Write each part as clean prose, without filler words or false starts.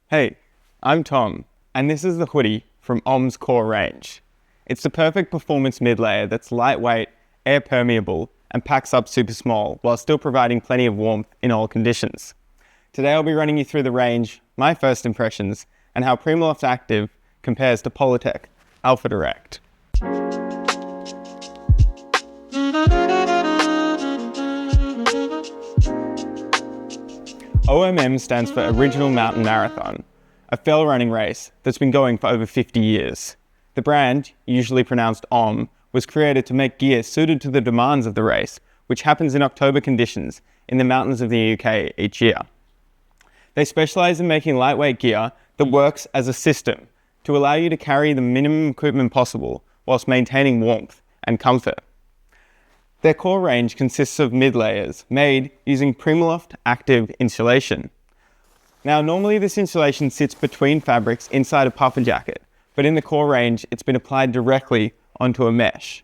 Hey, I'm Tom, and this is the hoodie from OMM's Core range. It's the perfect performance mid-layer that's lightweight, air permeable, and packs up super small while still providing plenty of warmth in all conditions. Today I'll be running you through the range, my first impressions, and how Primaloft Active compares to Polartec Alpha Direct. OMM stands for Original Mountain Marathon, a fell running race that's been going for over 50 years. The brand, usually pronounced OMM, was created to make gear suited to the demands of the race, which happens in October conditions in the mountains of the UK each year. They specialise in making lightweight gear that works as a system to allow you to carry the minimum equipment possible whilst maintaining warmth and comfort. Their core range consists of mid-layers made using Primaloft Active insulation. Now, normally this insulation sits between fabrics inside a puffer jacket, but in the core range, it's been applied directly onto a mesh.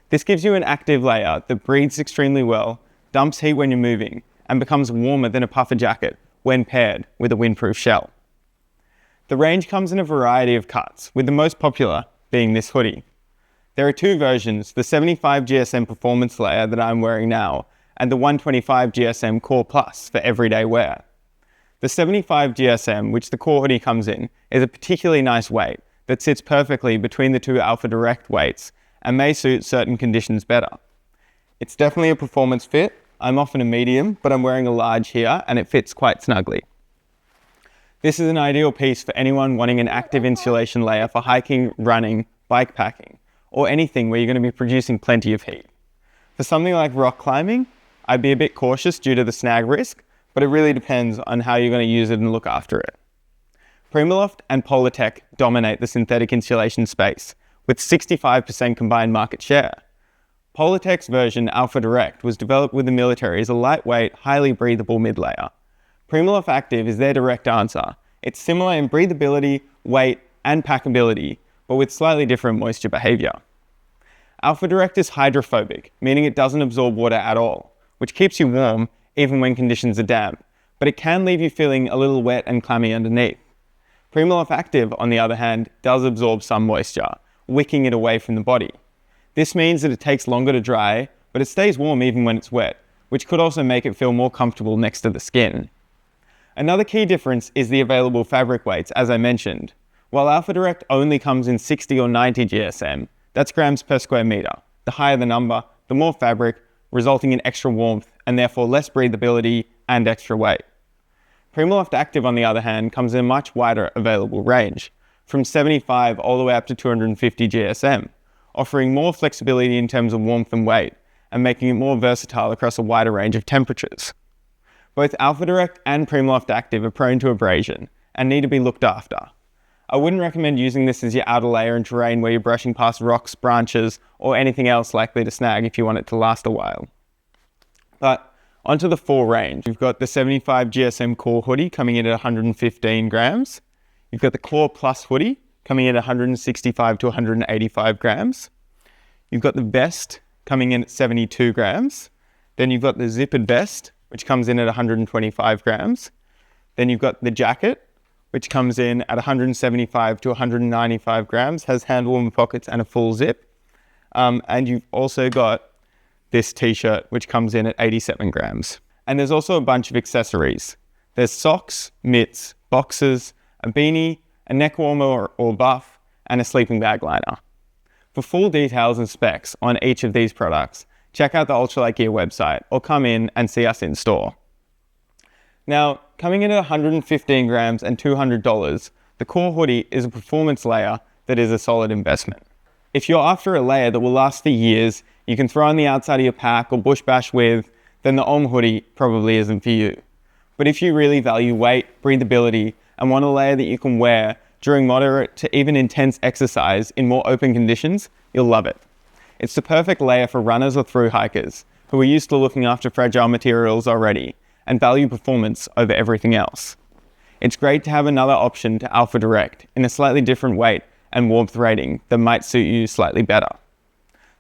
This gives you an active layer that breathes extremely well, dumps heat when you're moving, and becomes warmer than a puffer jacket when paired with a windproof shell. The range comes in a variety of cuts, with the most popular being this hoodie. There are two versions, the 75 GSM Performance layer that I'm wearing now, and the 125 GSM Core Plus for everyday wear. The 75 GSM, which the Core hoodie comes in, is a particularly nice weight that sits perfectly between the two Alpha Direct weights and may suit certain conditions better. It's definitely a performance fit. I'm often a medium, but I'm wearing a large here and it fits quite snugly. This is an ideal piece for anyone wanting an active insulation layer for hiking, running, bikepacking, or anything where you're going to be producing plenty of heat. For something like rock climbing, I'd be a bit cautious due to the snag risk, but it really depends on how you're going to use it and look after it. Primaloft and Polartec dominate the synthetic insulation space, with 65% combined market share. Polartec's version, Alpha Direct, was developed with the military as a lightweight, highly breathable mid-layer. Primaloft Active is their direct answer. It's similar in breathability, weight, and packability, but with slightly different moisture behavior. Alpha Direct is hydrophobic, meaning it doesn't absorb water at all, which keeps you warm even when conditions are damp, but it can leave you feeling a little wet and clammy underneath. Primaloft Active, on the other hand, does absorb some moisture, wicking it away from the body. This means that it takes longer to dry, but it stays warm even when it's wet, which could also make it feel more comfortable next to the skin. Another key difference is the available fabric weights, as I mentioned. While Alpha Direct only comes in 60 or 90 GSM, that's grams per square meter. The higher the number, the more fabric, resulting in extra warmth and therefore less breathability and extra weight. Primaloft Active, on the other hand, comes in a much wider available range, from 75 all the way up to 250 GSM, offering more flexibility in terms of warmth and weight, and making it more versatile across a wider range of temperatures. Both Alpha Direct and Primaloft Active are prone to abrasion and need to be looked after. I wouldn't recommend using this as your outer layer in terrain where you're brushing past rocks, branches, or anything else likely to snag if you want it to last a while. But onto the full range. You've got the 75 GSM Core hoodie coming in at 115 grams. You've got the Core Plus hoodie coming in at 165 to 185 grams. You've got the vest coming in at 72 grams. Then you've got the zippered vest, which comes in at 125 grams. Then you've got the jacket, which comes in at 175 to 195 grams, has hand warmer pockets and a full zip. And you've also got this t-shirt, which comes in at 87 grams. And there's also a bunch of accessories. There's socks, mitts, boxes, a beanie, a neck warmer or buff, and a sleeping bag liner. For full details and specs on each of these products, check out the Ultralight Gear website or come in and see us in store. Now, coming in at 115 grams and $200, the Core hoodie is a performance layer that is a solid investment. If you're after a layer that will last for years, you can throw on the outside of your pack or bush bash with, then the OMM hoodie probably isn't for you. But if you really value weight, breathability, and want a layer that you can wear during moderate to even intense exercise in more open conditions, you'll love it. It's the perfect layer for runners or thru hikers who are used to looking after fragile materials already and value performance over everything else. It's great to have another option to Alpha Direct in a slightly different weight and warmth rating that might suit you slightly better.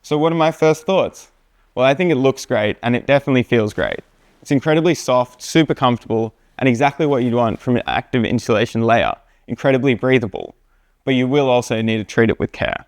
So what are my first thoughts? Well, I think it looks great and it definitely feels great. It's incredibly soft, super comfortable, and exactly what you'd want from an active insulation layer, incredibly breathable, but you will also need to treat it with care.